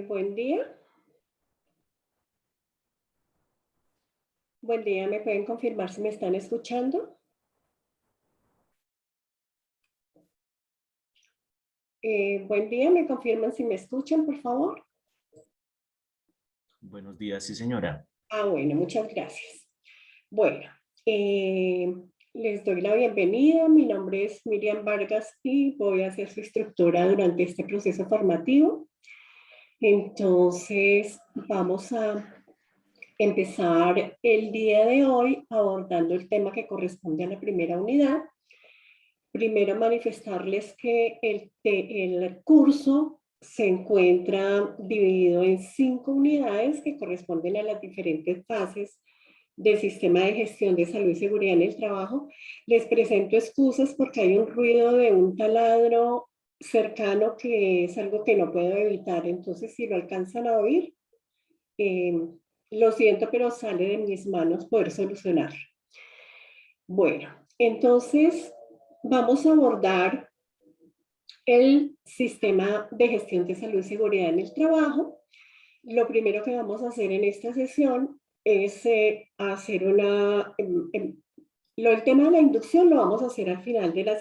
Buen día. Buen día, ¿me pueden confirmar si me están escuchando? Buen día, ¿me confirman si me escuchan, por favor? Buenos días, sí señora. Bueno, muchas gracias. Bueno, les doy la bienvenida. Mi nombre es Miriam Vargas y voy a ser su instructora durante este proceso formativo. Entonces, vamos a empezar el día de hoy abordando el tema que corresponde a la primera unidad. Primero manifestarles que el curso se encuentra dividido en 5 unidades que corresponden a las diferentes fases del sistema de gestión de salud y seguridad en el trabajo. Les presento excusas porque hay un ruido de un taladro cercano que es algo que no puedo evitar, entonces si lo alcanzan a oír, lo siento, pero sale de mis manos poder solucionar. Bueno, entonces vamos a abordar el sistema de gestión de salud y seguridad en el trabajo. Lo primero que vamos a hacer en esta sesión es hacer el tema de la inducción lo vamos a hacer al final de la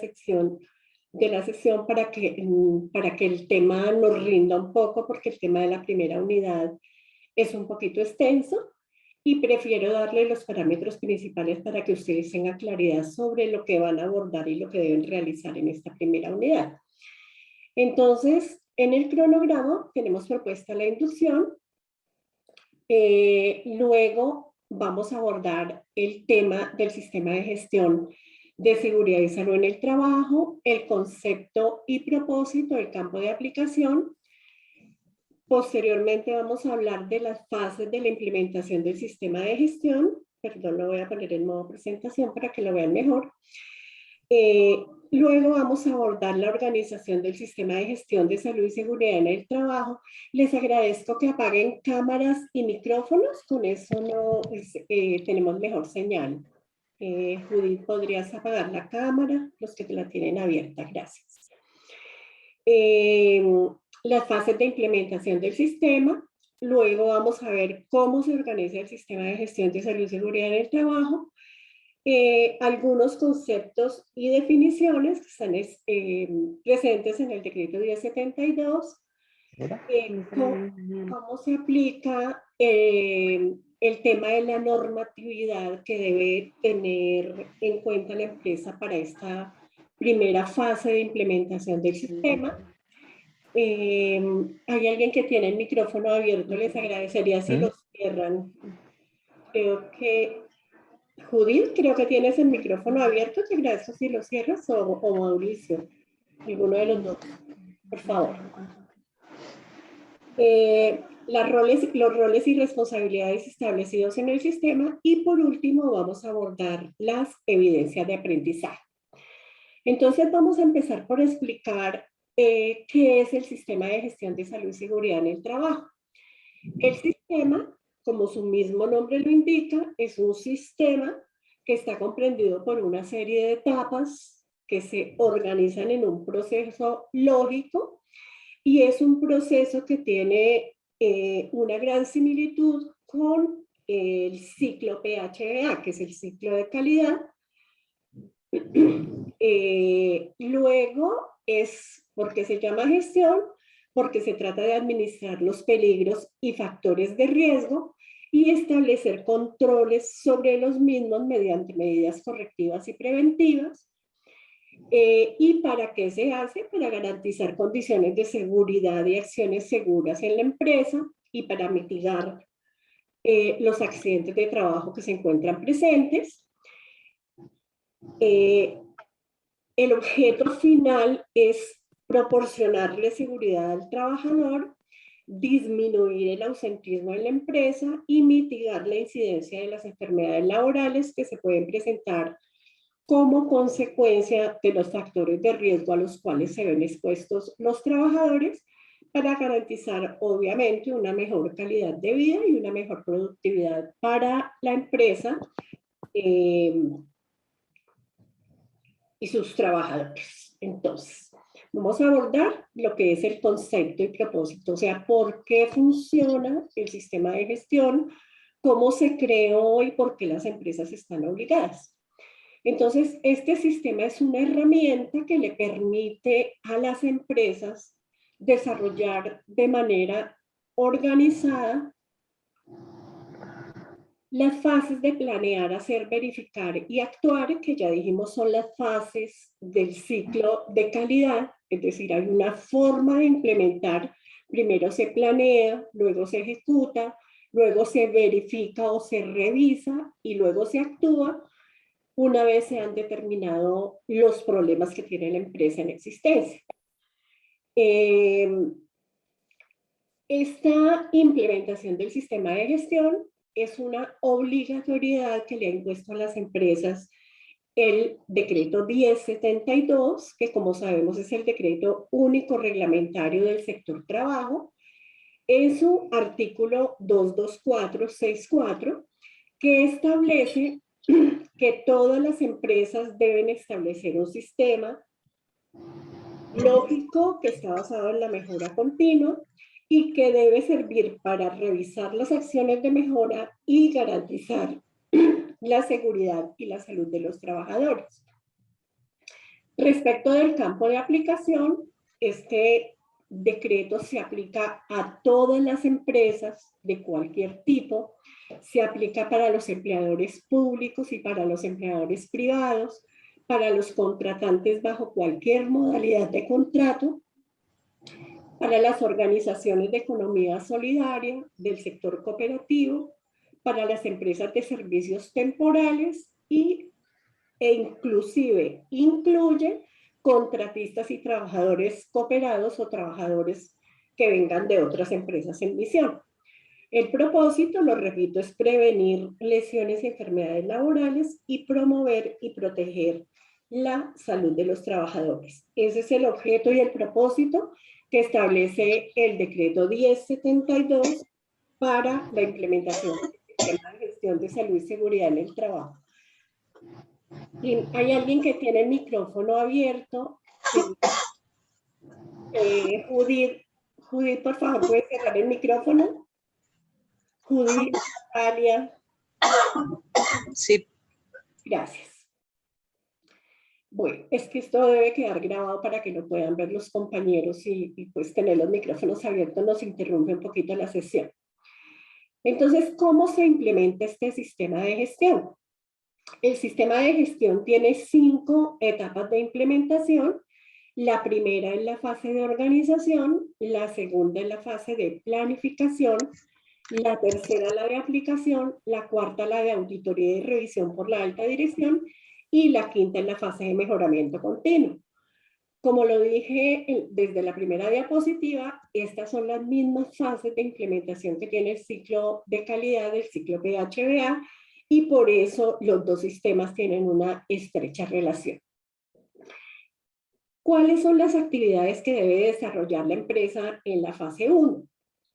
sesión para que el tema nos rinda un poco, porque el tema de la primera unidad es un poquito extenso y prefiero darle los parámetros principales para que ustedes tengan claridad sobre lo que van a abordar y lo que deben realizar en esta primera unidad. Entonces, en el cronograma tenemos propuesta la inducción, luego vamos a abordar el tema del sistema de gestión de seguridad y salud en el trabajo, el concepto y propósito, el campo de aplicación. Posteriormente vamos a hablar de las fases de la implementación del sistema de gestión. Perdón, lo voy a poner en modo presentación para que lo vean mejor. Luego vamos a abordar la organización del sistema de gestión de salud y seguridad en el trabajo. Les agradezco que apaguen cámaras y micrófonos, con eso tenemos mejor señal. Judith, ¿podrías apagar la cámara? Los que la tienen abierta, gracias. Las fases de implementación del sistema. Luego vamos a ver cómo se organiza el sistema de gestión de salud y seguridad en el trabajo. Algunos conceptos y definiciones que están presentes en el decreto 1072. Cómo se aplica el tema de la normatividad que debe tener en cuenta la empresa para esta primera fase de implementación del sistema. Hay alguien que tiene el micrófono abierto, les agradecería si lo cierran. Creo que Judith, creo que tienes el micrófono abierto, te agradezco si lo cierras, o Mauricio, alguno de los dos, por favor. Los roles y responsabilidades establecidos en el sistema, y por último vamos a abordar las evidencias de aprendizaje. Entonces vamos a empezar por explicar qué es el sistema de gestión de salud y seguridad en el trabajo. El sistema, como su mismo nombre lo indica, es un sistema que está comprendido por una serie de etapas que se organizan en un proceso lógico, y es un proceso que tiene una gran similitud con el ciclo PHBA, que es el ciclo de calidad. Luego es, ¿por qué se llama gestión? Porque se trata de administrar los peligros y factores de riesgo y establecer controles sobre los mismos mediante medidas correctivas y preventivas. ¿Y para qué se hace? Para garantizar condiciones de seguridad y acciones seguras en la empresa, y para mitigar los accidentes de trabajo que se encuentran presentes. El objeto final es proporcionarle seguridad al trabajador, disminuir el ausentismo en la empresa y mitigar la incidencia de las enfermedades laborales que se pueden presentar como consecuencia de los factores de riesgo a los cuales se ven expuestos los trabajadores, para garantizar obviamente una mejor calidad de vida y una mejor productividad para la empresa y sus trabajadores. Entonces, Vamos a abordar lo que es el concepto y propósito, o sea, por qué funciona el sistema de gestión, cómo se creó y por qué las empresas están obligadas. Entonces, este sistema es una herramienta que le permite a las empresas desarrollar de manera organizada las fases de planear, hacer, verificar y actuar, que ya dijimos son las fases del ciclo de calidad, es decir, hay una forma de implementar, primero se planea, luego se ejecuta, luego se verifica o se revisa y luego se actúa una vez se han determinado los problemas que tiene la empresa en existencia. Esta implementación del sistema de gestión es una obligatoriedad que le ha impuesto a las empresas el decreto 1072, que como sabemos es el decreto único reglamentario del sector trabajo, en su artículo 22464, que establece que todas las empresas deben establecer un sistema lógico que está basado en la mejora continua y que debe servir para revisar las acciones de mejora y garantizar la seguridad y la salud de los trabajadores. Respecto del campo de aplicación, este decreto se aplica a todas las empresas de cualquier tipo, se aplica para los empleadores públicos y para los empleadores privados, para los contratantes bajo cualquier modalidad de contrato, para las organizaciones de economía solidaria, del sector cooperativo, para las empresas de servicios temporales e inclusive incluye contratistas y trabajadores cooperados o trabajadores que vengan de otras empresas en misión. El propósito, lo repito, es prevenir lesiones y enfermedades laborales y promover y proteger la salud de los trabajadores. Ese es el objeto y el propósito que establece el decreto 1072 para la implementación del sistema de gestión de salud y seguridad en el trabajo. Y hay alguien que tiene el micrófono abierto. Judith, por favor, ¿puedes cerrar el micrófono? Judith, Alia. Sí. Gracias. Bueno, es que esto debe quedar grabado para que lo puedan ver los compañeros y pues tener los micrófonos abiertos nos interrumpe un poquito la sesión. Entonces, ¿cómo se implementa este sistema de gestión? El sistema de gestión tiene 5 etapas de implementación. La primera es la fase de organización, la segunda es la fase de planificación, la tercera la de aplicación, la cuarta la de auditoría y revisión por la alta dirección y la quinta es la fase de mejoramiento continuo. Como lo dije desde la primera diapositiva, estas son las mismas fases de implementación que tiene el ciclo de calidad del ciclo PHBA y por eso los dos sistemas tienen una estrecha relación. ¿Cuáles son las actividades que debe desarrollar la empresa en la fase 1?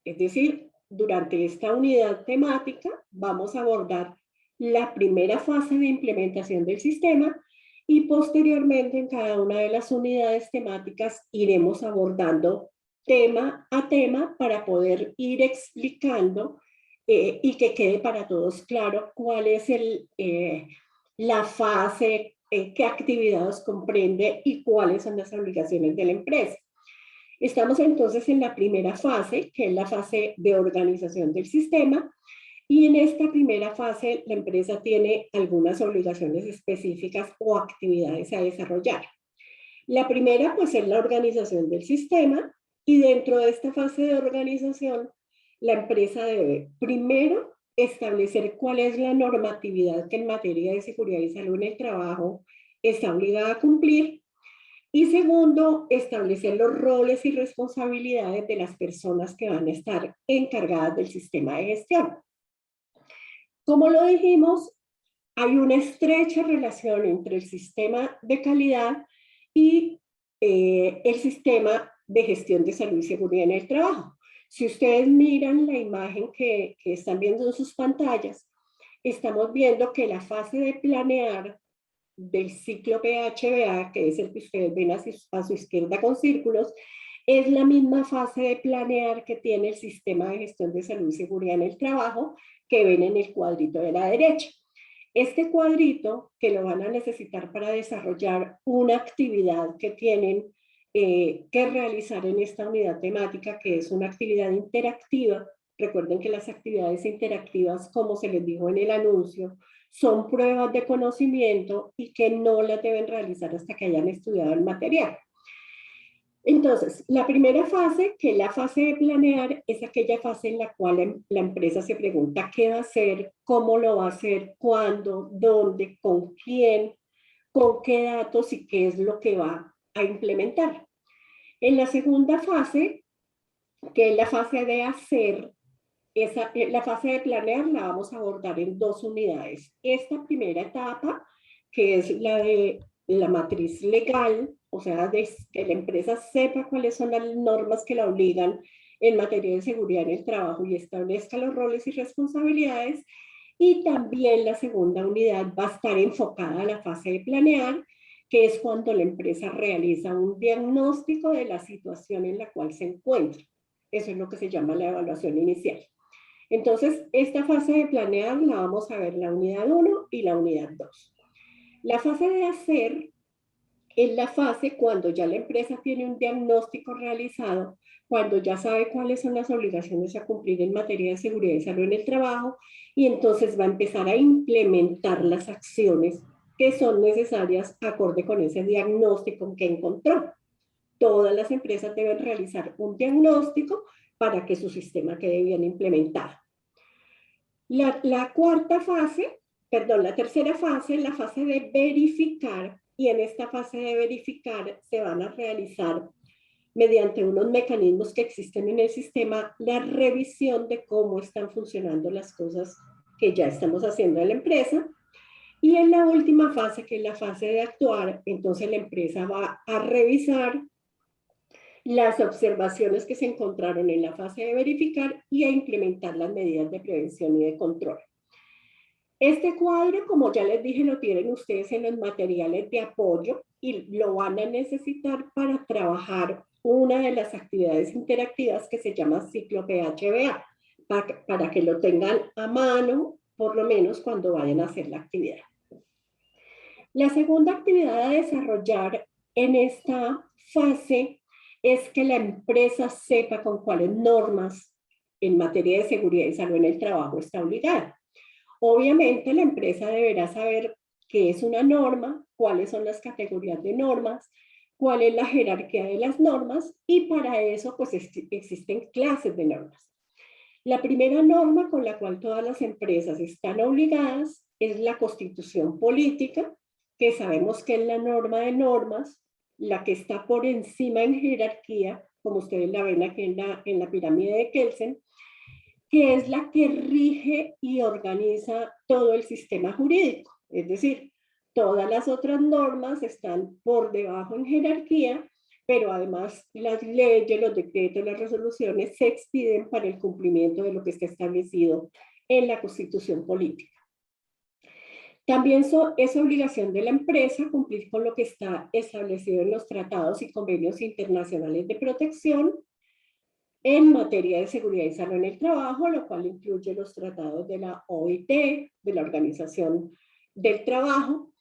Es decir, durante esta unidad temática vamos a abordar la primera fase de implementación del sistema y posteriormente en cada una de las unidades temáticas iremos abordando tema a tema para poder ir explicando y que quede para todos claro cuál es la fase, qué actividades comprende y cuáles son las obligaciones de la empresa. Estamos entonces en la primera fase, que es la fase de organización del sistema, y en esta primera fase la empresa tiene algunas obligaciones específicas o actividades a desarrollar. La primera pues es la organización del sistema y dentro de esta fase de organización la empresa debe primero establecer cuál es la normatividad que en materia de seguridad y salud en el trabajo está obligada a cumplir. Y segundo, establecer los roles y responsabilidades de las personas que van a estar encargadas del sistema de gestión. Como lo dijimos, hay una estrecha relación entre el sistema de calidad y el sistema de gestión de salud y seguridad en el trabajo. Si ustedes miran la imagen que están viendo en sus pantallas, estamos viendo que la fase de planear del ciclo PHBA, que es el que ustedes ven a su izquierda con círculos, es la misma fase de planear que tiene el sistema de gestión de salud y seguridad en el trabajo que ven en el cuadrito de la derecha. Este cuadrito, que lo van a necesitar para desarrollar una actividad que tienen que realizar en esta unidad temática, que es una actividad interactiva. Recuerden que las actividades interactivas, como se les dijo en el anuncio, son pruebas de conocimiento y que no las deben realizar hasta que hayan estudiado el material. Entonces, la primera fase, que es la fase de planear, es aquella fase en la cual la empresa se pregunta qué va a hacer, cómo lo va a hacer, cuándo, dónde, con quién, con qué datos y qué es lo que va a implementar. En la segunda fase, que es la fase de hacer, la fase de planear la vamos a abordar en 2 unidades. Esta primera etapa, que es la de la matriz legal, o sea, de que la empresa sepa cuáles son las normas que la obligan en materia de seguridad en el trabajo y establezca los roles y responsabilidades. Y también la segunda unidad va a estar enfocada a la fase de planear, que es cuando la empresa realiza un diagnóstico de la situación en la cual se encuentra. Eso es lo que se llama la evaluación inicial. Entonces, esta fase de planear la vamos a ver la unidad 1 y la unidad 2. La fase de hacer es la fase cuando ya la empresa tiene un diagnóstico realizado, cuando ya sabe cuáles son las obligaciones a cumplir en materia de seguridad y salud en el trabajo, y entonces va a empezar a implementar las acciones que son necesarias acorde con ese diagnóstico que encontró. Todas las empresas deben realizar un diagnóstico para que su sistema quede bien implementado. La cuarta fase, perdón, la tercera fase es la fase de verificar, y en esta fase de verificar se van a realizar mediante unos mecanismos que existen en el sistema la revisión de cómo están funcionando las cosas que ya estamos haciendo en la empresa. Y en la última fase, que es la fase de actuar, entonces la empresa va a revisar las observaciones que se encontraron en la fase de verificar y a implementar las medidas de prevención y de control. Este cuadro, como ya les dije, lo tienen ustedes en los materiales de apoyo y lo van a necesitar para trabajar una de las actividades interactivas que se llama ciclo PHBA, para que lo tengan a mano, por lo menos cuando vayan a hacer la actividad. La segunda actividad a desarrollar en esta fase es que la empresa sepa con cuáles normas en materia de seguridad y salud en el trabajo está obligada. Obviamente la empresa deberá saber qué es una norma, cuáles son las categorías de normas, cuál es la jerarquía de las normas, y para eso pues existen clases de normas. La primera norma con la cual todas las empresas están obligadas es la Constitución Política, que sabemos que es la norma de normas, la que está por encima en jerarquía, como ustedes la ven aquí en la pirámide de Kelsen, que es la que rige y organiza todo el sistema jurídico. Es decir, todas las otras normas están por debajo en jerarquía, pero además las leyes, los decretos, las resoluciones se expiden para el cumplimiento de lo que está establecido en la Constitución Política. También es obligación de la empresa cumplir con lo que está establecido en los tratados y convenios internacionales de protección en materia de seguridad y salud en el trabajo, lo cual incluye los tratados de la OIT, de la Organización del Trabajo.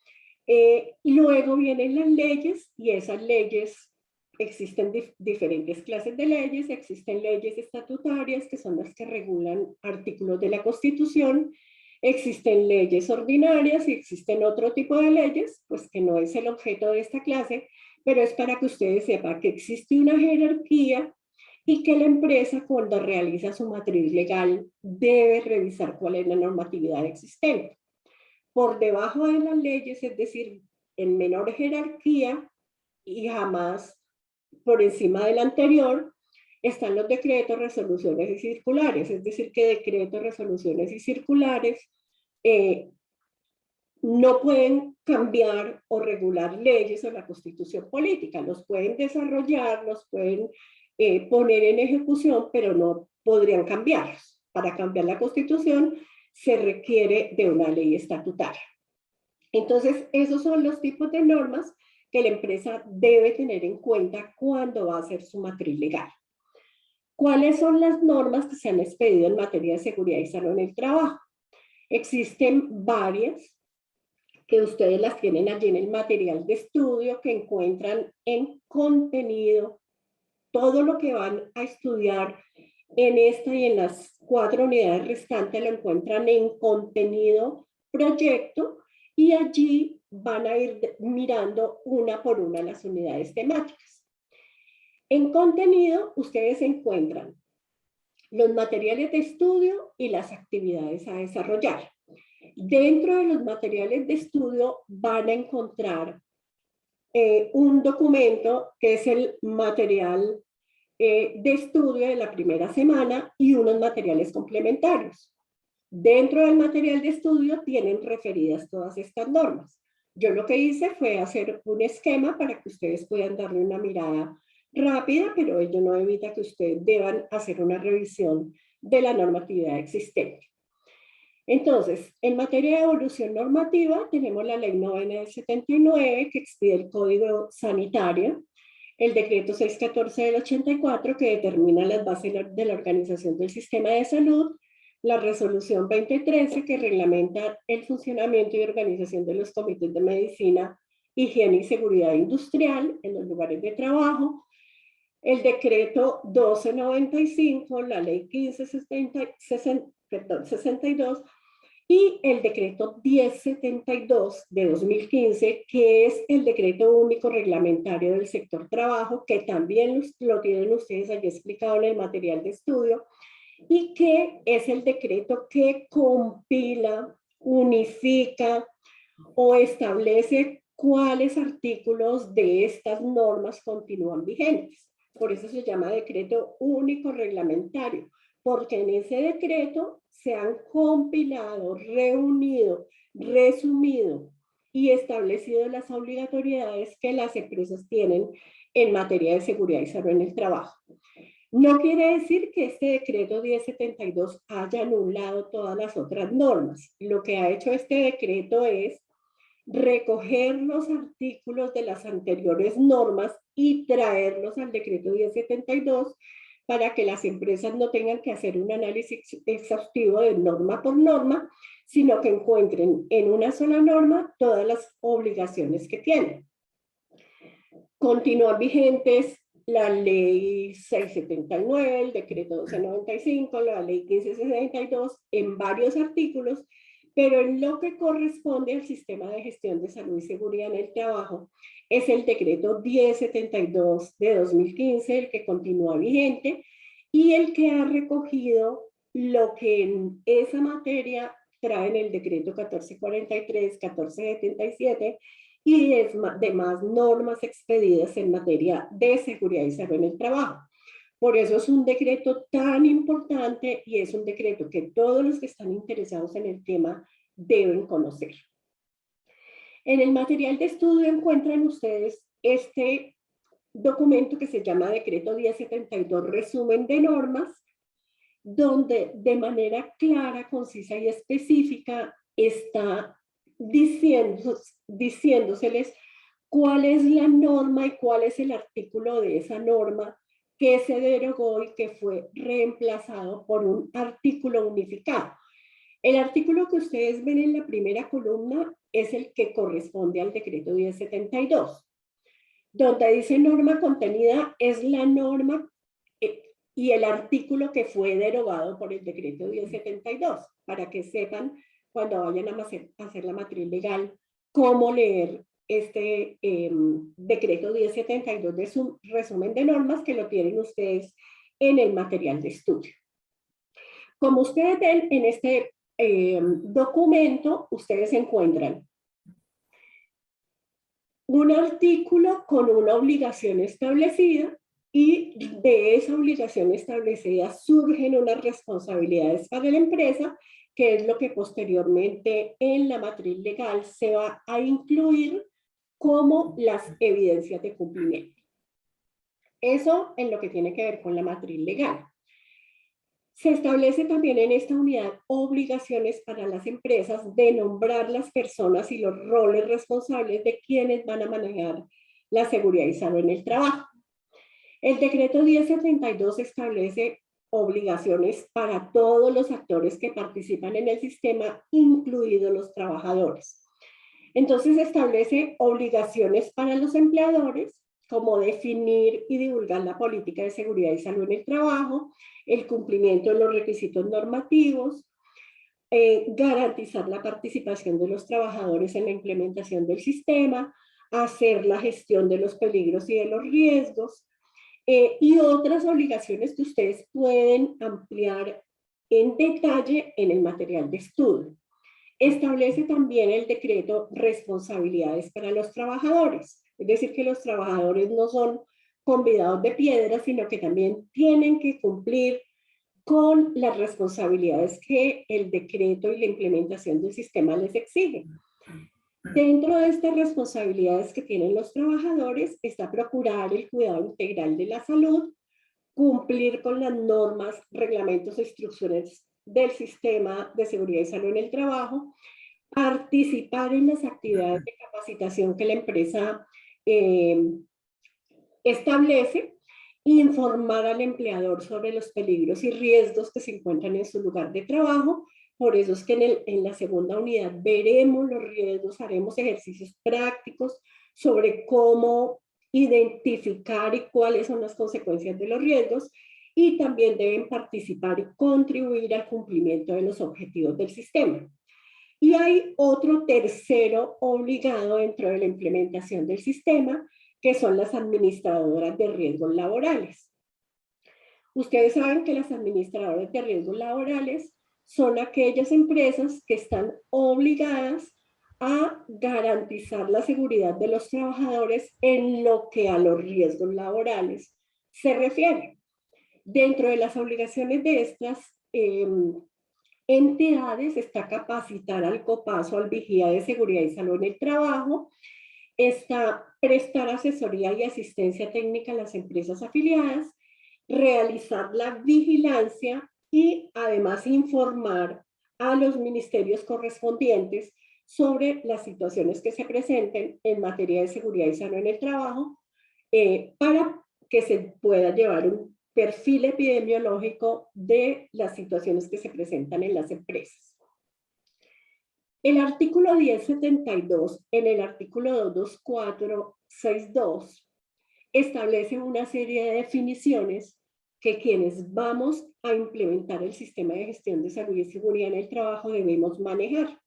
Luego vienen las leyes, y esas leyes, existen diferentes clases de leyes, existen leyes estatutarias, que son las que regulan artículos de la Constitución, existen leyes ordinarias y existen otro tipo de leyes, pues que no es el objeto de esta clase, pero es para que ustedes sepan que existe una jerarquía y que la empresa, cuando realiza su matriz legal, debe revisar cuál es la normatividad existente. Por debajo de las leyes, es decir, en menor jerarquía y jamás por encima del anterior, están los decretos, resoluciones y circulares. Es decir, que decretos, resoluciones y circulares no pueden cambiar o regular leyes o la Constitución Política. Los pueden desarrollar, los pueden poner en ejecución, pero no podrían cambiarlos. Para cambiar la Constitución se requiere de una ley estatutaria. Entonces, esos son los tipos de normas que la empresa debe tener en cuenta cuando va a hacer su matriz legal. ¿Cuáles son las normas que se han expedido en materia de seguridad y salud en el trabajo? Existen varias que ustedes las tienen allí en el material de estudio que encuentran en contenido. Todo lo que van a estudiar en esta y en las 4 unidades restantes lo encuentran en contenido proyecto y allí van a ir mirando una por una las unidades temáticas. En contenido ustedes encuentran los materiales de estudio y las actividades a desarrollar. Dentro de los materiales de estudio van a encontrar un documento que es el material de estudio de la primera semana y unos materiales complementarios. Dentro del material de estudio tienen referidas todas estas normas. Yo lo que hice fue hacer un esquema para que ustedes puedan darle una mirada rápida, pero ello no evita que ustedes deban hacer una revisión de la normatividad existente. Entonces, en materia de evolución normativa, tenemos la Ley 9 del 79 que expide el Código Sanitario, el Decreto 614 del 84 que determina las bases de la organización del sistema de salud, la Resolución 2013 que reglamenta el funcionamiento y organización de los comités de medicina, higiene y seguridad industrial en los lugares de trabajo, el Decreto 1295, la Ley 1562 y el decreto 1072 de 2015, que es el decreto único reglamentario del sector trabajo, que también lo tienen ustedes allí explicado en el material de estudio, y que es el decreto que compila, unifica o establece cuáles artículos de estas normas continúan vigentes. Por eso se llama decreto único reglamentario, porque en ese decreto se han compilado, reunido, resumido y establecido las obligatoriedades que las empresas tienen en materia de seguridad y salud en el trabajo. No quiere decir que este decreto 1072 haya anulado todas las otras normas. Lo que ha hecho este decreto es recoger los artículos de las anteriores normas y traerlos al decreto 1072 para que las empresas no tengan que hacer un análisis exhaustivo de norma por norma, sino que encuentren en una sola norma todas las obligaciones que tienen. Continúan vigentes la ley 679, el decreto 1295, la ley 1562 en varios artículos, pero en lo que corresponde al sistema de gestión de salud y seguridad en el trabajo es el decreto 1072 de 2015 el que continúa vigente y el que ha recogido lo que en esa materia traen el decreto 1443, 1477 y demás normas expedidas en materia de seguridad y salud en el trabajo. Por eso es un decreto tan importante y es un decreto que todos los que están interesados en el tema deben conocer. En el material de estudio encuentran ustedes este documento que se llama Decreto 1072, resumen de normas, donde de manera clara, concisa y específica está diciéndoseles cuál es la norma y cuál es el artículo de esa norma que se derogó y que fue reemplazado por un artículo unificado. El artículo que ustedes ven en la primera columna es el que corresponde al decreto 1072. Donde dice norma contenida es la norma y el artículo que fue derogado por el decreto 1072, para que sepan cuando vayan a hacer la matriz legal cómo leer este decreto 1072 de su resumen de normas que lo tienen ustedes en el material de estudio. Como ustedes ven en este documento, ustedes encuentran un artículo con una obligación establecida y de esa obligación establecida surgen unas responsabilidades para la empresa, que es lo que posteriormente en la matriz legal se va a incluir como las evidencias de cumplimiento. Eso en lo que tiene que ver con la matriz legal. Se establece también en esta unidad obligaciones para las empresas de nombrar las personas y los roles responsables de quienes van a manejar la seguridad y salud en el trabajo. El decreto 1072 establece obligaciones para todos los actores que participan en el sistema, incluidos los trabajadores. Entonces establece obligaciones para los empleadores, como definir y divulgar la política de seguridad y salud en el trabajo, el cumplimiento de los requisitos normativos, garantizar la participación de los trabajadores en la implementación del sistema, hacer la gestión de los peligros y de los riesgos, y otras obligaciones que ustedes pueden ampliar en detalle en el material de estudio. Establece también el decreto responsabilidades para los trabajadores, es decir, que los trabajadores no son convidados de piedra, sino que también tienen que cumplir con las responsabilidades que el decreto y la implementación del sistema les exigen. Dentro de estas responsabilidades que tienen los trabajadores está procurar el cuidado integral de la salud, cumplir con las normas, reglamentos e instrucciones del sistema de seguridad y salud en el trabajo, participar en las actividades de capacitación que la empresa establece, informar al empleador sobre los peligros y riesgos que se encuentran en su lugar de trabajo. Por eso es que en la segunda unidad veremos los riesgos, haremos ejercicios prácticos sobre cómo identificar y cuáles son las consecuencias de los riesgos, y también deben participar y contribuir al cumplimiento de los objetivos del sistema. Y hay otro tercero obligado dentro de la implementación del sistema, que son las administradoras de riesgos laborales. Ustedes saben que las administradoras de riesgos laborales son aquellas empresas que están obligadas a garantizar la seguridad de los trabajadores en lo que a los riesgos laborales se refiere. Dentro de las obligaciones de estas entidades está capacitar al COPASO, al Vigía de Seguridad y Salud en el Trabajo, está prestar asesoría y asistencia técnica a las empresas afiliadas, realizar la vigilancia y además informar a los ministerios correspondientes sobre las situaciones que se presenten en materia de seguridad y salud en el trabajo, para que se pueda llevar un perfil epidemiológico de las situaciones que se presentan en las empresas. El artículo 1072, en el artículo 22462, establece una serie de definiciones que quienes vamos a implementar el sistema de gestión de salud y seguridad en el trabajo debemos manejar.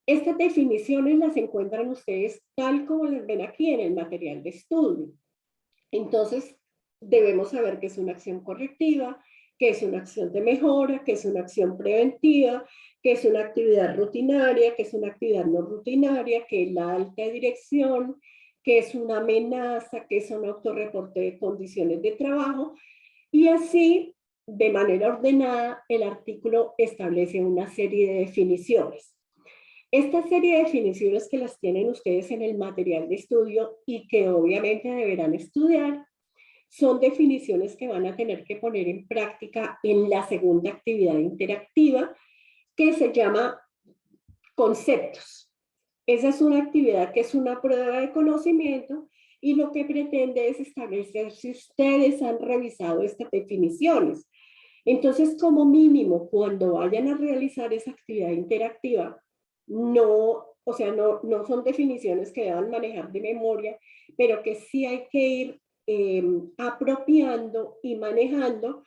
Estas definiciones las encuentran ustedes tal como las ven aquí en el material de estudio. Entonces, debemos saber qué es una acción correctiva, qué es una acción de mejora, qué es una acción preventiva, qué es una actividad rutinaria, qué es una actividad no rutinaria, qué es la alta dirección, qué es una amenaza, qué es un autorreporte de condiciones de trabajo, y así, de manera ordenada, el artículo establece una serie de definiciones. Esta serie de definiciones que las tienen ustedes en el material de estudio y que obviamente deberán estudiar, son definiciones que van a tener que poner en práctica en la segunda actividad interactiva, que se llama conceptos. Esa es una actividad que es una prueba de conocimiento y lo que pretende es establecer si ustedes han revisado estas definiciones. Entonces, como mínimo, cuando vayan a realizar esa actividad interactiva, no son definiciones que deban manejar de memoria, pero que sí hay que ir apropiando y manejando,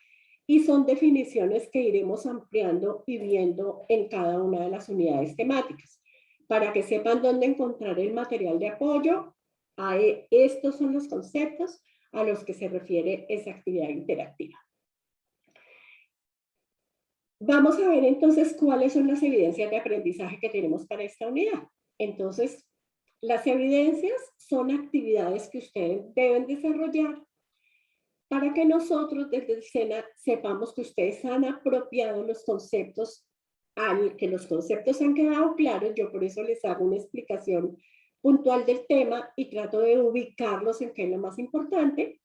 y son definiciones que iremos ampliando y viendo en cada una de las unidades temáticas. Para que sepan dónde encontrar el material de apoyo, estos son los conceptos a los que se refiere esa actividad interactiva. Vamos a ver entonces cuáles son las evidencias de aprendizaje que tenemos para esta unidad. Entonces, las evidencias son actividades que ustedes deben desarrollar para que nosotros desde el SENA sepamos que ustedes han apropiado los conceptos, que los conceptos han quedado claros. Yo por eso les hago una explicación puntual del tema y trato de ubicarlos en qué es lo más importante.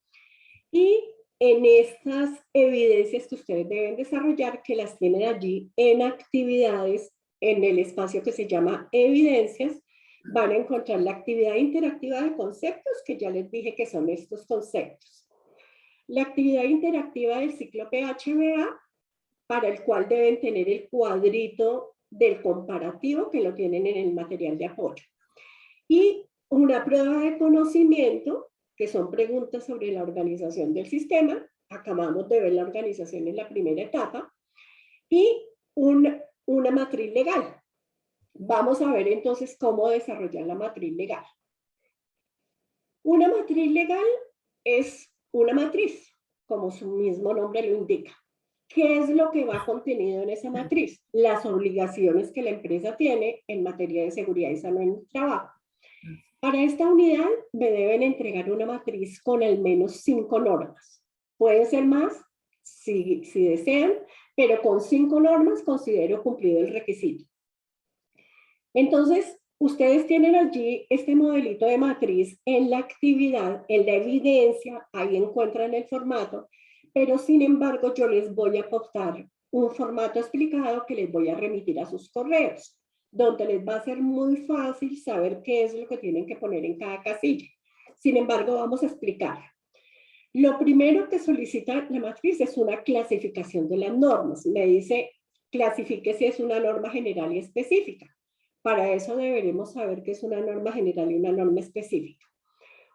Y en estas evidencias que ustedes deben desarrollar, que las tienen allí en actividades, en el espacio que se llama evidencias, van a encontrar la actividad interactiva de conceptos, que ya les dije que son estos conceptos. La actividad interactiva del ciclo PHBA, para el cual deben tener el cuadrito del comparativo, que lo tienen en el material de apoyo. Y una prueba de conocimiento, que son preguntas sobre la organización del sistema. Acabamos de ver la organización en la primera etapa. Y una matriz legal. Vamos a ver entonces cómo desarrollar la matriz legal. Una matriz legal es una matriz, como su mismo nombre lo indica. ¿Qué es lo que va contenido en esa matriz? Las obligaciones que la empresa tiene en materia de seguridad y salud en el trabajo. Para esta unidad me deben entregar una matriz con al menos 5 normas. Pueden ser más si desean, pero con 5 normas considero cumplido el requisito. Entonces, ustedes tienen allí este modelito de matriz en la actividad, en la evidencia, ahí encuentran el formato, pero sin embargo yo les voy a aportar un formato explicado que les voy a remitir a sus correos, donde les va a ser muy fácil saber qué es lo que tienen que poner en cada casilla. Sin embargo, vamos a explicar. Lo primero que solicita la matriz es una clasificación de las normas. Me dice, clasifique si es una norma general y específica. Para eso deberemos saber qué es una norma general y una norma específica.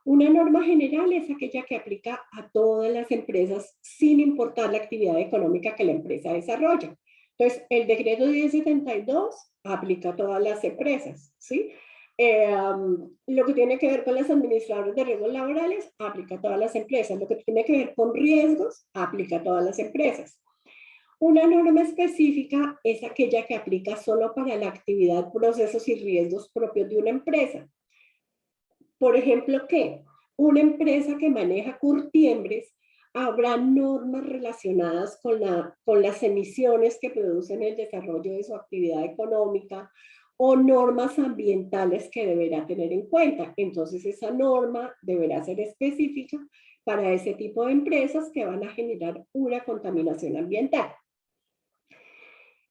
Una norma general es aquella que aplica a todas las empresas sin importar la actividad económica que la empresa desarrolla. Entonces, el decreto 1072 aplica a todas las empresas, ¿sí? Lo que tiene que ver con los administradores de riesgos laborales aplica a todas las empresas. Lo que tiene que ver con riesgos aplica a todas las empresas. Una norma específica es aquella que aplica solo para la actividad, procesos y riesgos propios de una empresa. Por ejemplo, ¿qué? Una empresa que maneja curtiembres, habrá normas relacionadas con las emisiones que producen el desarrollo de su actividad económica o normas ambientales que deberá tener en cuenta. Entonces, esa norma deberá ser específica para ese tipo de empresas que van a generar una contaminación ambiental.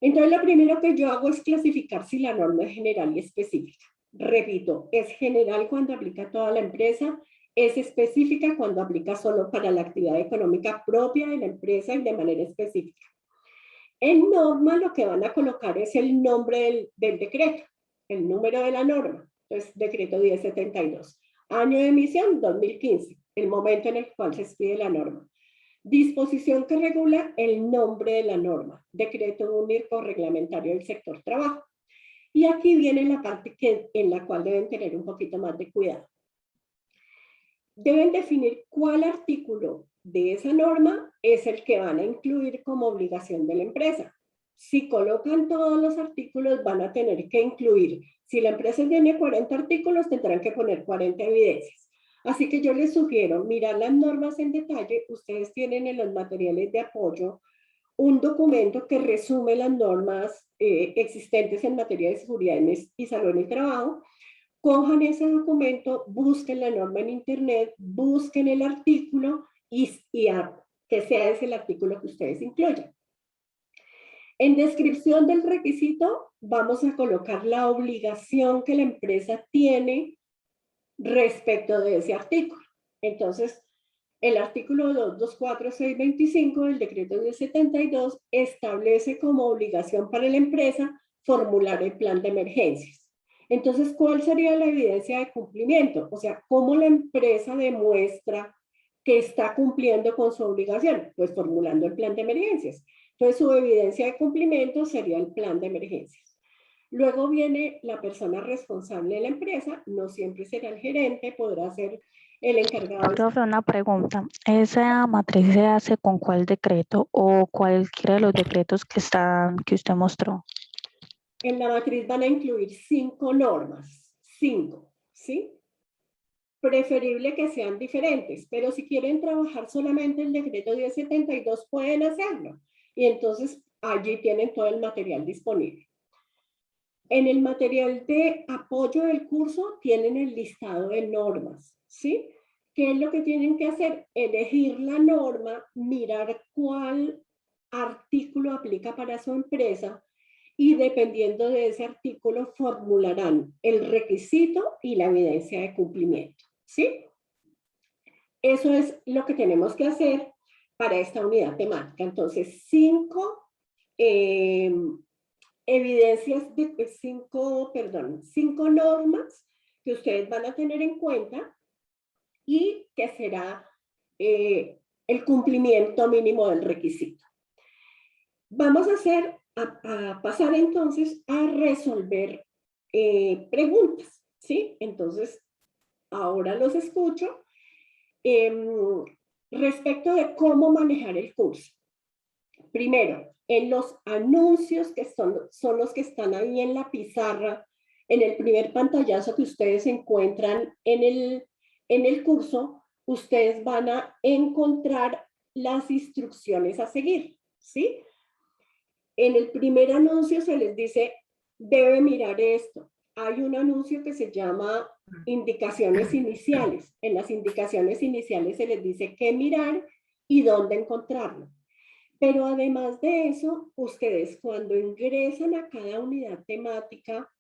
Entonces, lo primero que yo hago es clasificar si la norma es general y específica. Repito, es general cuando aplica a toda la empresa, es específica cuando aplica solo para la actividad económica propia de la empresa y de manera específica. En norma lo que van a colocar es el nombre del decreto, el número de la norma. Entonces, decreto 1072. Año de emisión, 2015, el momento en el cual se expide la norma. Disposición que regula el nombre de la norma, decreto único reglamentario del sector trabajo. Y aquí viene la parte en la cual deben tener un poquito más de cuidado. Deben definir cuál artículo de esa norma es el que van a incluir como obligación de la empresa. Si colocan todos los artículos, van a tener que incluir. Si la empresa tiene 40 artículos, tendrán que poner 40 evidencias. Así que yo les sugiero mirar las normas en detalle. Ustedes tienen en los materiales de apoyo un documento que resume las normas existentes en materia de seguridad y salud en el trabajo. Cojan ese documento, busquen la norma en internet, busquen el artículo y que sea ese el artículo que ustedes incluyan. En descripción del requisito vamos a colocar la obligación que la empresa tiene respecto de ese artículo. Entonces, el artículo 224625 del decreto 1072 establece como obligación para la empresa formular el plan de emergencias. Entonces, ¿cuál sería la evidencia de cumplimiento? O sea, ¿cómo la empresa demuestra que está cumpliendo con su obligación? Pues formulando el plan de emergencias. Entonces, su evidencia de cumplimiento sería el plan de emergencias. Luego viene la persona responsable de la empresa, no siempre será el gerente, podrá ser el encargado. Profe, una pregunta. ¿Esa matriz se hace con cuál decreto o cualquiera de los decretos que usted mostró? En la matriz van a incluir 5 normas, 5, ¿sí? Preferible que sean diferentes, pero si quieren trabajar solamente el decreto 1072 pueden hacerlo. Y entonces allí tienen todo el material disponible. En el material de apoyo del curso tienen el listado de normas, ¿sí? ¿Qué es lo que tienen que hacer? Elegir la norma, mirar cuál artículo aplica para su empresa y dependiendo de ese artículo formularán el requisito y la evidencia de cumplimiento, ¿sí? Eso es lo que tenemos que hacer para esta unidad temática. Entonces, 5 cinco normas que ustedes van a tener en cuenta y que será el cumplimiento mínimo del requisito. Vamos a pasar entonces a resolver preguntas, ¿sí? Entonces, ahora los escucho. Respecto de cómo manejar el curso. Primero, en los anuncios que son los que están ahí en la pizarra, en el primer pantallazo que ustedes encuentran en el curso, ustedes van a encontrar las instrucciones a seguir, ¿sí? En el primer anuncio se les dice, debe mirar esto. Hay un anuncio que se llama indicaciones iniciales. En las indicaciones iniciales se les dice qué mirar y dónde encontrarlo. Pero además de eso, ustedes cuando ingresan a cada unidad temática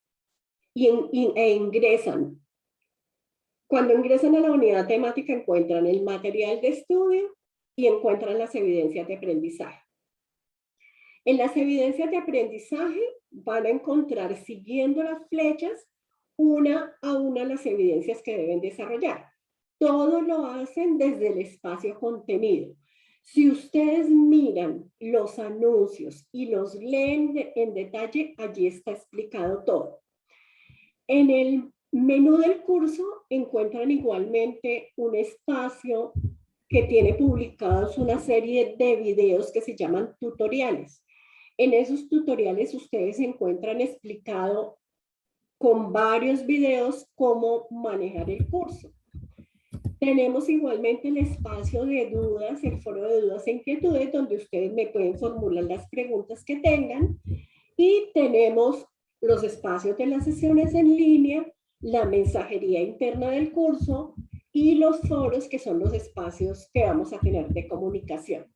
cuando ingresan a la unidad temática encuentran el material de estudio y encuentran las evidencias de aprendizaje. En las evidencias de aprendizaje van a encontrar, siguiendo las flechas, una a una las evidencias que deben desarrollar. Todo lo hacen desde el espacio contenido. Si ustedes miran los anuncios y los leen en detalle, allí está explicado todo. En el menú del curso encuentran igualmente un espacio que tiene publicados una serie de videos que se llaman tutoriales. En esos tutoriales ustedes encuentran explicado con varios videos cómo manejar el curso. Tenemos igualmente el espacio de dudas, el foro de dudas e inquietudes, donde ustedes me pueden formular las preguntas que tengan. Y tenemos los espacios de las sesiones en línea, la mensajería interna del curso y los foros, que son los espacios que vamos a tener de comunicación.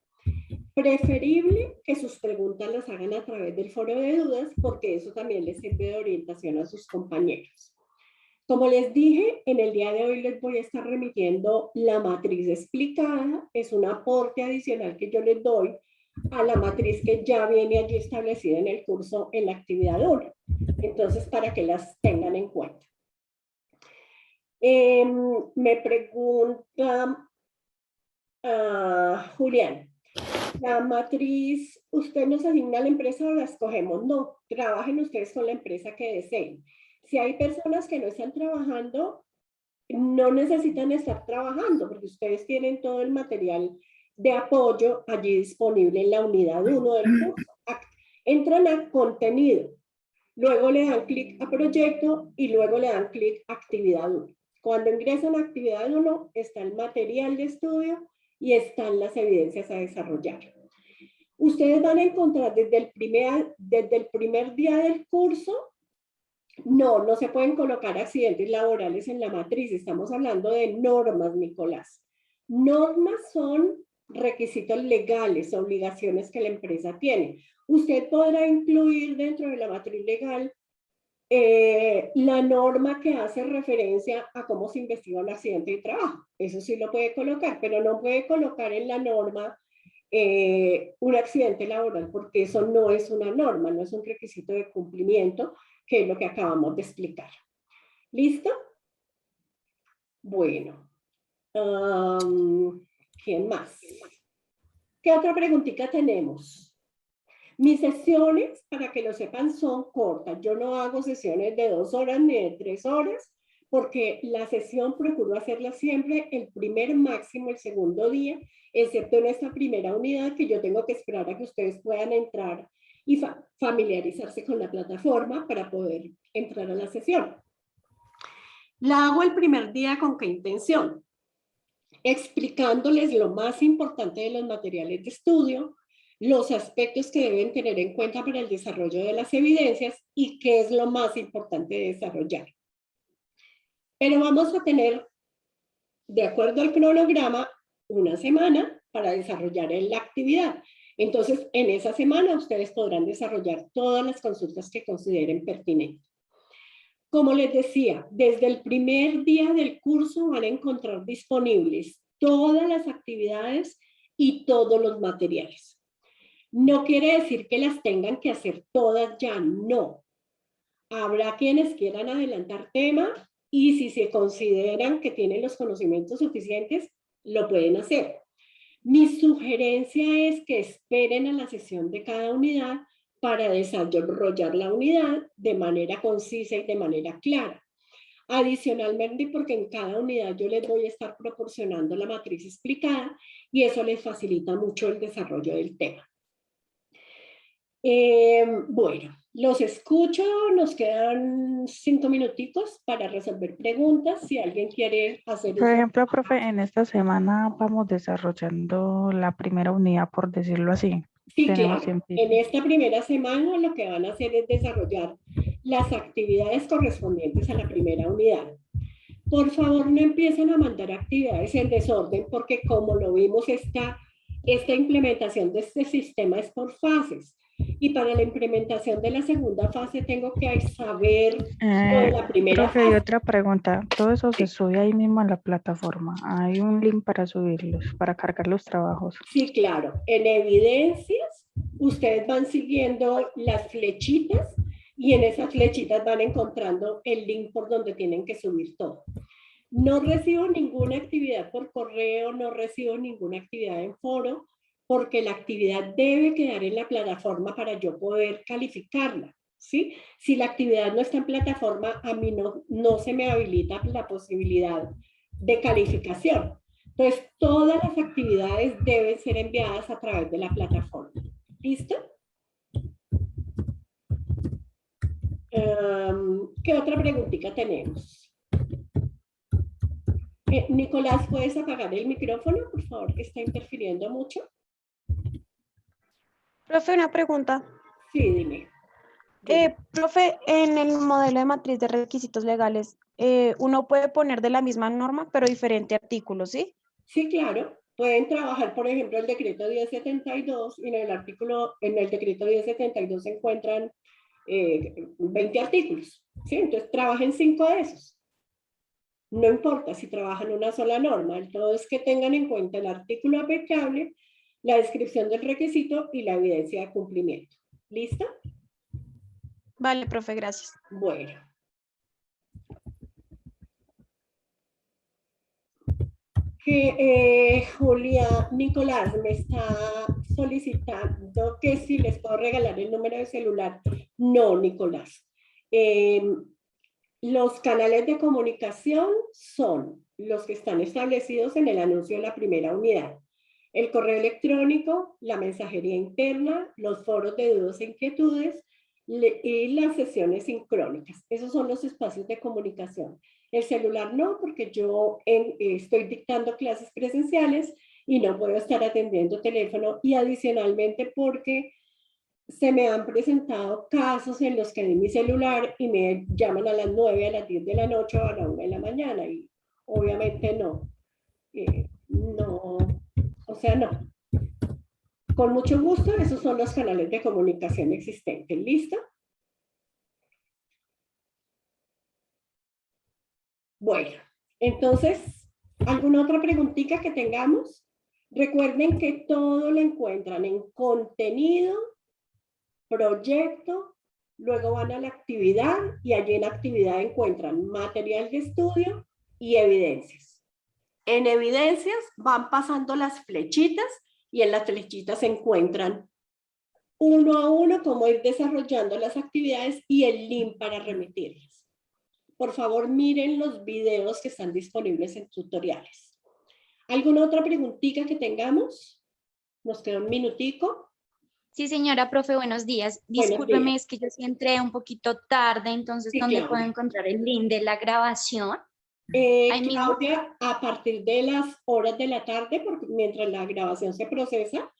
Preferible que sus preguntas las hagan a través del foro de dudas, porque eso también les sirve de orientación a sus compañeros. Como les dije, en el día de hoy les voy a estar remitiendo la matriz explicada. Es un aporte adicional que yo les doy a la matriz que ya viene allí establecida en el curso en la actividad 1. Entonces, para que las tengan en cuenta. Me pregunta Julián. La matriz, ¿usted nos asigna a la empresa o la escogemos? No, trabajen ustedes con la empresa que deseen. Si hay personas que no están trabajando, no necesitan estar trabajando, porque ustedes tienen todo el material de apoyo allí disponible en la unidad 1 del curso. Entran a contenido, luego le dan clic a proyecto y luego le dan clic a actividad 1. Cuando ingresan a actividad 1 está el material de estudio y están las evidencias a desarrollar. Ustedes van a encontrar desde el primer día del curso, no se pueden colocar accidentes laborales en la matriz. Estamos hablando de normas, Nicolás. Normas son requisitos legales, obligaciones que la empresa tiene. Usted podrá incluir dentro de la matriz legal la norma que hace referencia a cómo se investiga un accidente de trabajo. Eso sí lo puede colocar, pero no puede colocar en la norma un accidente laboral, porque eso no es una norma, no es un requisito de cumplimiento, que es lo que acabamos de explicar. ¿Listo? Bueno. ¿Quién más? ¿Qué otra preguntita tenemos? Mis sesiones, para que lo sepan, son cortas. Yo no hago sesiones de 2 horas ni de 3 horas, porque la sesión procuro hacerla siempre el primer, máximo el segundo día, excepto en esta primera unidad, que yo tengo que esperar a que ustedes puedan entrar y familiarizarse con la plataforma para poder entrar a la sesión. La hago el primer día. ¿Con qué intención? Explicándoles lo más importante de los materiales de estudio, los aspectos que deben tener en cuenta para el desarrollo de las evidencias y qué es lo más importante de desarrollar. Pero vamos a tener de acuerdo al cronograma, una semana para desarrollar la actividad. Entonces, en esa semana ustedes podrán desarrollar todas las consultas que consideren pertinentes. Como les decía, desde el primer día del curso van a encontrar disponibles todas las actividades y todos los materiales. No quiere decir que las tengan que hacer todas ya, no. Habrá quienes quieran adelantar tema y si se consideran que tienen los conocimientos suficientes, lo pueden hacer. Mi sugerencia es que esperen a la sesión de cada unidad para desarrollar la unidad de manera concisa y de manera clara. Adicionalmente, porque en cada unidad yo les voy a estar proporcionando la matriz explicada y eso les facilita mucho el desarrollo del tema. Bueno, los escucho, nos quedan 5 minutitos para resolver preguntas, si alguien quiere hacer... Por ejemplo, profe, en esta semana vamos desarrollando la primera unidad, por decirlo así. Sí, Tenemos claro. tiempito. En esta primera semana lo que van a hacer es desarrollar las actividades correspondientes a la primera unidad. Por favor, no empiecen a mandar actividades en desorden porque como lo vimos, esta implementación de este sistema es por fases. Y para la implementación de la segunda fase tengo que saber de la primera Profe, fase. y otra pregunta. ¿Todo eso se sube ahí mismo en la plataforma? ¿Hay un link para subirlos, para cargar los trabajos? Sí, claro. En evidencias, ustedes van siguiendo las flechitas y en esas flechitas van encontrando el link por donde tienen que subir todo. No recibo ninguna actividad por correo, no recibo ninguna actividad en foro, porque la actividad debe quedar en la plataforma para yo poder calificarla, ¿sí? Si la actividad no está en plataforma, a mí no se me habilita la posibilidad de calificación. Entonces, todas las actividades deben ser enviadas a través de la plataforma. ¿Listo? ¿Qué otra preguntita tenemos? Nicolás, ¿puedes apagar el micrófono, por favor, que está interfiriendo mucho? Profe, una pregunta. Sí, dime. Profe, en el modelo de matriz de requisitos legales, uno puede poner de la misma norma, pero diferente artículo, ¿sí? Sí, claro. Pueden trabajar, por ejemplo, el decreto 1072 y en el decreto 1072 se encuentran 20 artículos, ¿sí? Entonces trabajen 5 de esos. No importa si trabajan una sola norma, el todo es que tengan en cuenta el artículo aplicable, la descripción del requisito y la evidencia de cumplimiento. ¿Listo? Vale, profe, gracias. Bueno. Julia Nicolás me está solicitando que si les puedo regalar el número de celular. No, Nicolás. Los canales de comunicación son los que están establecidos en el anuncio de la primera unidad. El correo electrónico, la mensajería interna, los foros de dudas e inquietudes y las sesiones sincrónicas. Esos son los espacios de comunicación. El celular no, porque yo estoy dictando clases presenciales y no puedo estar atendiendo teléfono y adicionalmente porque se me han presentado casos en los que di mi celular y me llaman a las 9, a las 10 de la noche o a la 1 de la mañana y obviamente no. No, o sea, no. Con mucho gusto, esos son los canales de comunicación existentes. ¿Listo? Bueno, entonces, ¿alguna otra preguntita que tengamos? Recuerden que todo lo encuentran en contenido, proyecto, luego van a la actividad y allí en actividad encuentran material de estudio y evidencias. En evidencias van pasando las flechitas y en las flechitas se encuentran uno a uno cómo ir desarrollando las actividades y el link para remitirlas. Por favor, miren los videos que están disponibles en tutoriales. ¿Alguna otra preguntita que tengamos? Nos queda un minutico. Sí, señora profe, buenos días. Buenos Discúlpeme, días. es que yo sí entré un poquito tarde, entonces, Sí, ¿dónde claro. puedo encontrar el link de la grabación? Ahí mismo. Claudia, a partir de las horas de la tarde, porque mientras la grabación se procesa,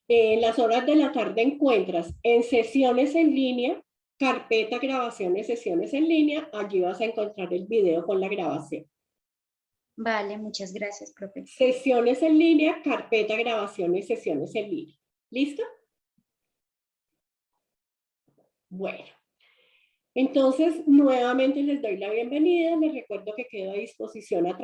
en las horas de la tarde encuentras en sesiones en línea, carpeta grabaciones, sesiones en línea, allí vas a encontrar el video con la grabación. Vale, muchas gracias, profe. Sesiones en línea, carpeta, grabaciones, sesiones en línea. ¿Listo? Bueno. Entonces, nuevamente les doy la bienvenida. Les recuerdo que quedo a disposición a través